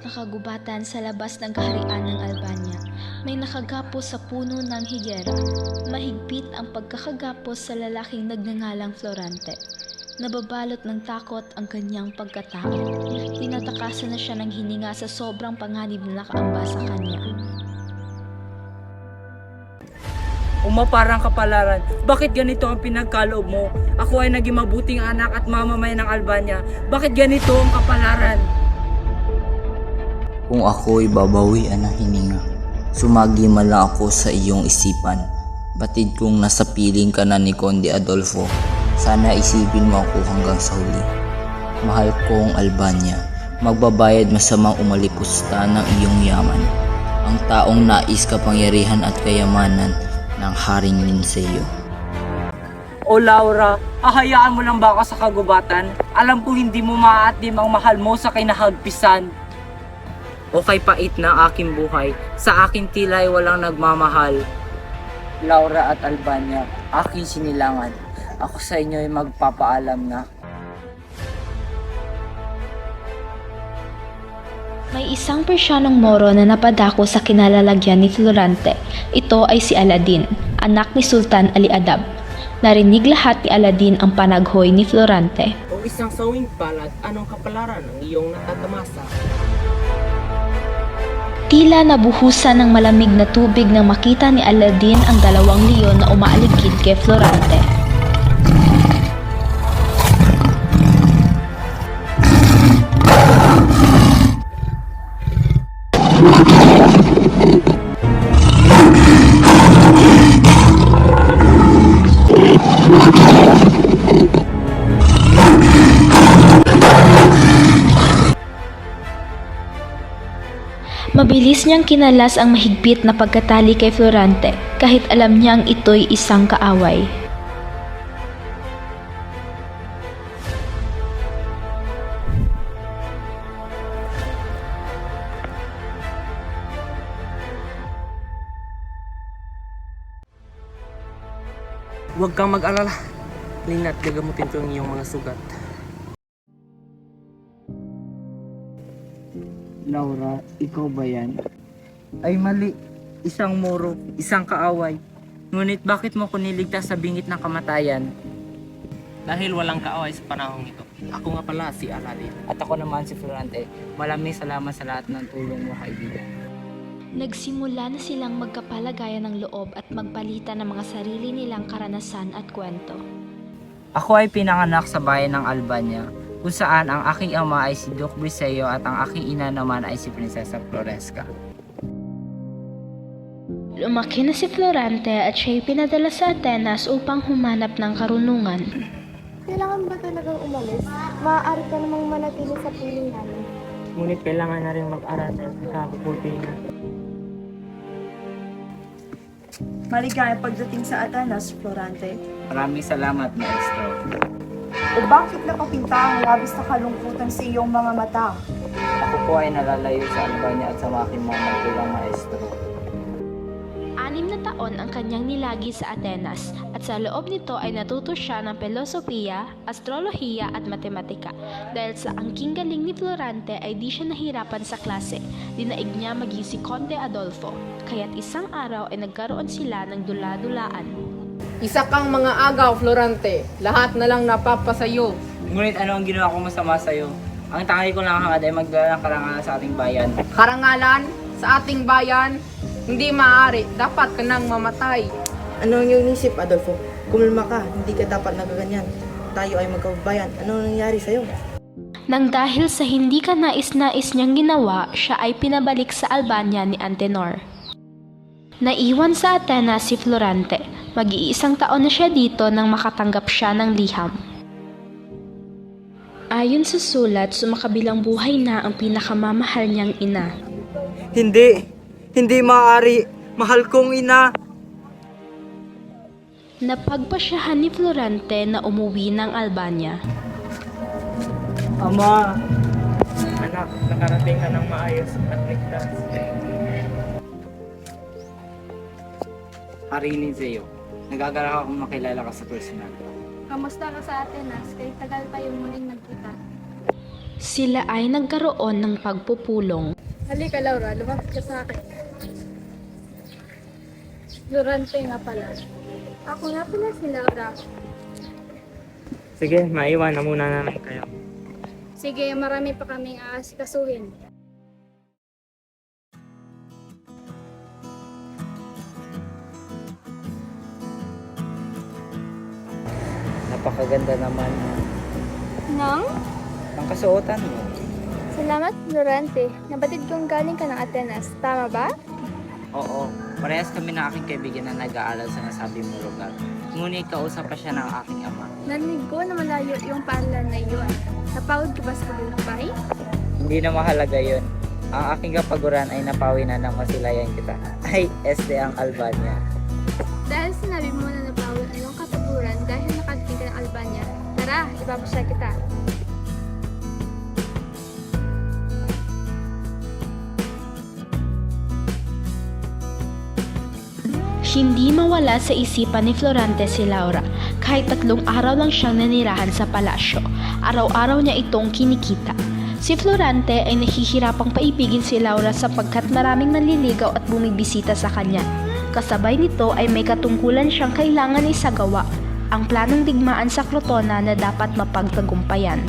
Nakagubatan sa labas ng kaharian ng Albania, may nakagapos sa puno ng higera. Mahigpit ang pagkakagapos sa lalaking nagngangalang Florante. Nababalot ng takot ang kanyang pagkatao. Tinatakasan na siya ng hininga sa sobrang panganib na nakaamba sa kanya. Umaparang kapalaran, bakit ganito ang pinagkaloob mo? Ako ay naging mabuting anak at mamamayan ng Albania. Bakit ganito ang kapalaran? Kung ako'y babawian ng hininga, sumagi man lang ako sa iyong isipan. Batid kong nasa piling ka na ni Conde Adolfo, sana isipin mo ako hanggang sa huli. Mahal kong Albania, magbabayad masamang umalipusta ng iyong yaman. Ang taong nais kapangyarihan at kayamanan ng Haring Linceo. O Laura, hahayaan mo lang ba ako sa kagubatan? Alam ko hindi mo maaatim ang mahal mo sa kinahagpisan. O kay pait ng aking buhay, sa aking tila'y walang nagmamahal. Laura at Albania, aking sinilangan. Ako sa inyo ay magpapaalam na. May isang Persyanong Moro na napadako sa kinalalagyan ni Florante. Ito ay si Aladin, anak ni Sultan Ali Adab. Narinig lahat ni Aladin ang panaghoy ni Florante. O isang sawing palad, anong kapalaran ang iyong natatamasa? Tila nabuhusan ng malamig na tubig nang makita ni Aladin ang dalawang leon na umaaligid kay Florante. Mabilis niyang kinalas ang mahigpit na pagkatali kay Florante kahit alam niyang ito'y isang kaaway. Huwag kang mag-alala. Lina't gagamutin ko ang iyong mga sugat. Laura, ikaw ba yan? Ay mali. Isang Moro, isang kaaway. Ngunit bakit mo ko niligtas sa bingit ng kamatayan? Dahil walang kaaway sa panahong ito. Ako nga pala si Aladin. At ako naman si Florante. Maraming salamat sa lahat ng tulong mo, kaibigan. Nagsimula na silang magkapalagayan ng loob at magpalitan ng mga sarili nilang karanasan at kwento. Ako ay pinanganak sa bayan ng Albania, kung saan ang aking ama ay si Duke Briseo at ang aking ina naman ay si Prinsesa Floresca. Lumaki na si Florante at siya'y pinadala sa Atenas upang humanap ng karunungan. Kailangan ba talagang umalis? Maaari ka namang manatili sa piling namin. Ngunit kailangan na rin mag-aral sa kabubuti na. Maligayang pagdating sa Atenas, Florante. Maraming salamat, Maestro. O bakit napapinta ang labis na kalungkutan sa iyong mga mata? Ako po ay nalalayo sa Albania at sa aking mga magtulang Maestro. 6 na taon ang kanyang nilagi sa Atenas at sa loob nito ay natuto siya ng filosofiya, astrolohiya at matematika. Dahil sa angking galing ni Florante ay di siya nahirapan sa klase. Dinaig niya maging si Conde Adolfo, kaya't isang araw ay nagkaroon sila ng dula-dulaan. Isa kang mga agaw, Florante. Lahat na lang napapasayo. Ngunit ano ang ginawa ko masama sa'yo? Ang tangay ko lang hangad ay magdala ng karangalan sa ating bayan. Karangalan sa ating bayan, hindi maaari. Dapat ka nang mamatay. Ano ang iyong isip, Adolfo? Kumalma ka, hindi ka dapat nagaganyan. Tayo ay magkabayan. Ano ang nangyari sa'yo? Nang dahil sa hindi ka nais-nais niyang ginawa, siya ay pinabalik sa Albania ni Antenor. Naiwan sa Atenas si Florante. Mag-iisang taon na siya dito nang makatanggap siya ng liham. Ayon sa sulat, sumakabilang buhay na ang pinakamamahal niyang ina. Hindi maaari. Mahal kong ina. Napagpasyahan ni Florante na umuwi ng Albania. Ama, anak, nakarating ka ng maayos at ligtas. Haring Linceo, nagagalak akong makilala ka sa personal. Kamusta ka sa Atenas? Kay tagal tayong muling nagkita. Sila ay nagkaroon ng pagpupulong. Halika Laura, lumapit ka sa akin. Florante nga pala. Ako nga pala si Laura. Sige, maiwan na muna namin kayo. Sige, marami pa kaming aasikasuhin. Napakaganda naman Nang? ng kasuotan mo. Salamat Florante. Nabatid kong galing ka ng Atenas. Tama ba? Oo, parehas kami ng aking kaibigan na nag-aaral sa nasabi mong lugar. Ngunit kausap pa siya ng aking ama. Narinig ko na malayo yung paaralan na iyon. Napagod ka ba sa paglalakbay? Hindi na mahalaga yun. Ang aking kapaguran ay napawi na ng masilayan kita. Ay, este ang Albania. Dahil sinabi mo na napagod ang iyong kapaguran dahil nakadating ka ng Albania, tara, ipapasya kita. Hindi mawala sa isipan ni Florante si Laura. Kahit 3 araw lang siyang nanirahan sa palasyo, araw-araw niya itong kinikita. Si Florante ay nahihirapang paibigin si Laura sapagkat maraming nanliligaw at bumibisita sa kanya. Kasabay nito ay may katungkulan siyang kailangan isagawa, ang planong digmaan sa Crotona na dapat mapagtagumpayan.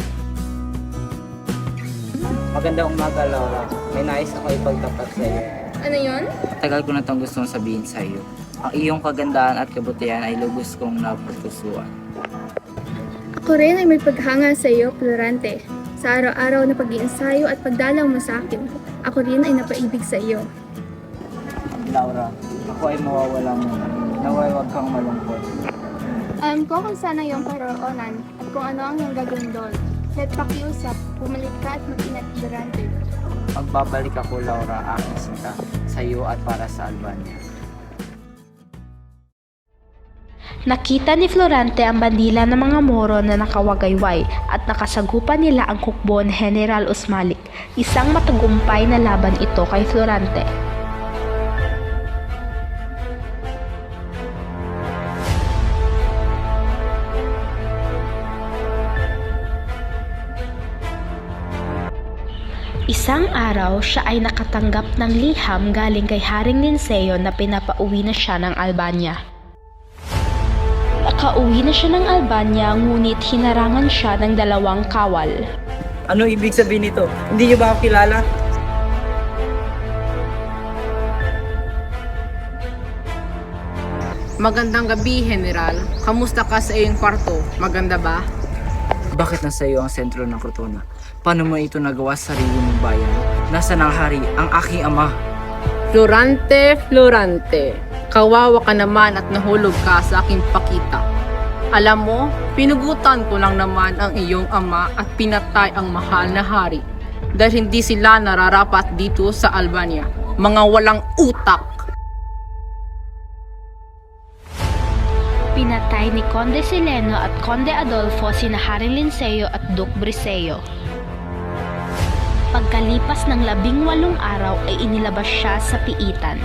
Magandang umaga, Laura. May nais ako ipagtapat sa iyo. Ano yon? Tagal ko na itong gustong sabihin sa iyo. Ang iyong kagandahan at kabutihan ay lubos kong napupusuan. Ako rin ay may paghanga sa iyo, Florante. Sa araw-araw na pag-iensayo at pagdalaw mo sa akin, ako rin ay napaibig sa iyo. Laura, ako ay mawawala muna. Naway huwag kang malungkot. Alam ko kung saan ang iyong paroonan at kung ano ang iyong gagawin doon. Kaya't pakiusap, bumalik ka at mag-ingat, Florante. Magbabalik ako, Laura, aking sinta, sa iyo at para sa Albania. Nakita ni Florante ang bandila ng mga Moro na nakawagayway at nakasagupan nila ang hukbo ni General Usmalik. Isang matagumpay na laban ito kay Florante. Isang araw, siya ay nakatanggap ng liham galing kay Haring Linceo na pinapauwi na siya ng Albania. Nakauwi na siya ng Albania ngunit hinarangan siya ng 2 kawal. Ano ibig sabihin nito? Hindi niyo ba ako kilala? Magandang gabi, General. Kamusta ka sa iyong kwarto? Maganda ba? Bakit nasa iyo ang sentro ng Crotona? Paano mo ito nagawa sa sarili mong bayan? Nasaan ang hari, ang aking ama? Florante, Florante. Kawawa ka naman at nahulog ka sa aking pakita. Alam mo, pinugutan ko lang naman ang iyong ama at pinatay ang mahal na hari. Dahil hindi sila nararapat dito sa Albania. Mga walang utak. Pinatay ni Conde Sileno at Conde Adolfo sina Haring Linceo at Duke Briseo. Pagkalipas ng 18 araw ay inilabas siya sa piitan.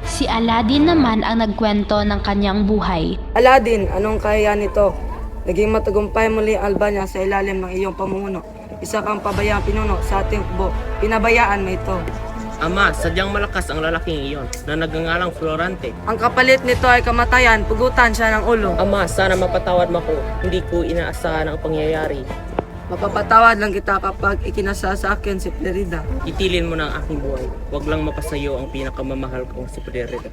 Si Aladdin naman ang nagkwento ng kanyang buhay. Aladdin, anong kaya nito? Naging matagumpay muli ang Albania sa ilalim ng iyong pamumuno. Isa kang pabayang pinuno sa ating hukbo. Pinabayaan mo ito. Ama, sadyang malakas ang lalaking iyon na nagngangalang Florante. Ang kapalit nito ay kamatayan, pugutan siya ng ulo. Ama, sana mapatawad mo ko. Hindi ko inaasahan ang pangyayari. Mapapatawad lang kita kapag ikinasa sa akin si Florida. Itilin mo na ang aking buhay. Huwag lang mapasayo ang pinakamamahal kong si Florida.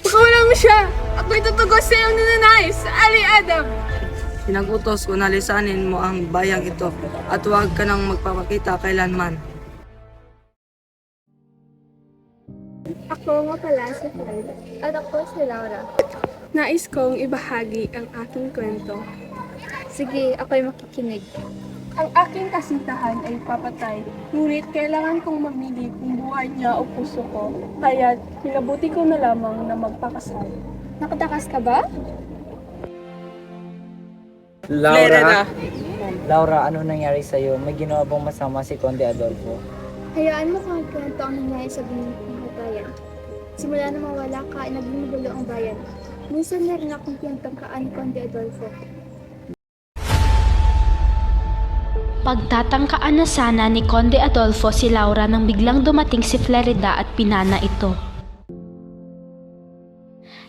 Pakawalan mo siya! Ako'y tutugos sa iyong ninanais, Ali Adam! Pinag-utos ko na lisanin mo ang bayang ito at huwag ka nang magpapakita kailanman. Ako nga pala si Fred at ako si Laura. Nais kong ibahagi ang aking kwento. Sige, ako'y makikinig. Ang aking kasintahan ay papatay, ngunit kailangan kong mamili kung buhay niya o puso ko, kaya pinabuti ko na lamang na magpakasal. Nakatakas ka ba? Laura? Laura, ano nangyari sa iyo? May ginawa bang masama si Conde Adolfo? Hayaan mo kung kwento ang nangyari sa ng bayan. Simula na mawala ka, ay naging magulo ang bayan. Minsan na rin akong pinagtangkaan ni Conde Adolfo. Pagtatangkaan na sana ni Conde Adolfo si Laura nang biglang dumating si Flerida at pinana ito.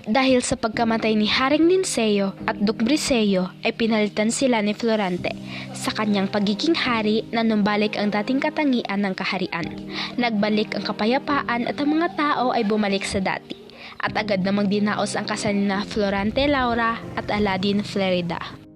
Dahil sa pagkamatay ni Haring Linceo at Duke Briseyo ay pinalitan sila ni Florante sa kanyang pagiging hari na numbalik ang dating katangian ng kaharian. Nagbalik ang kapayapaan at ang mga tao ay bumalik sa dati. At agad namang dinaos ang kasal na Florante Laura at Aladdin Flerida.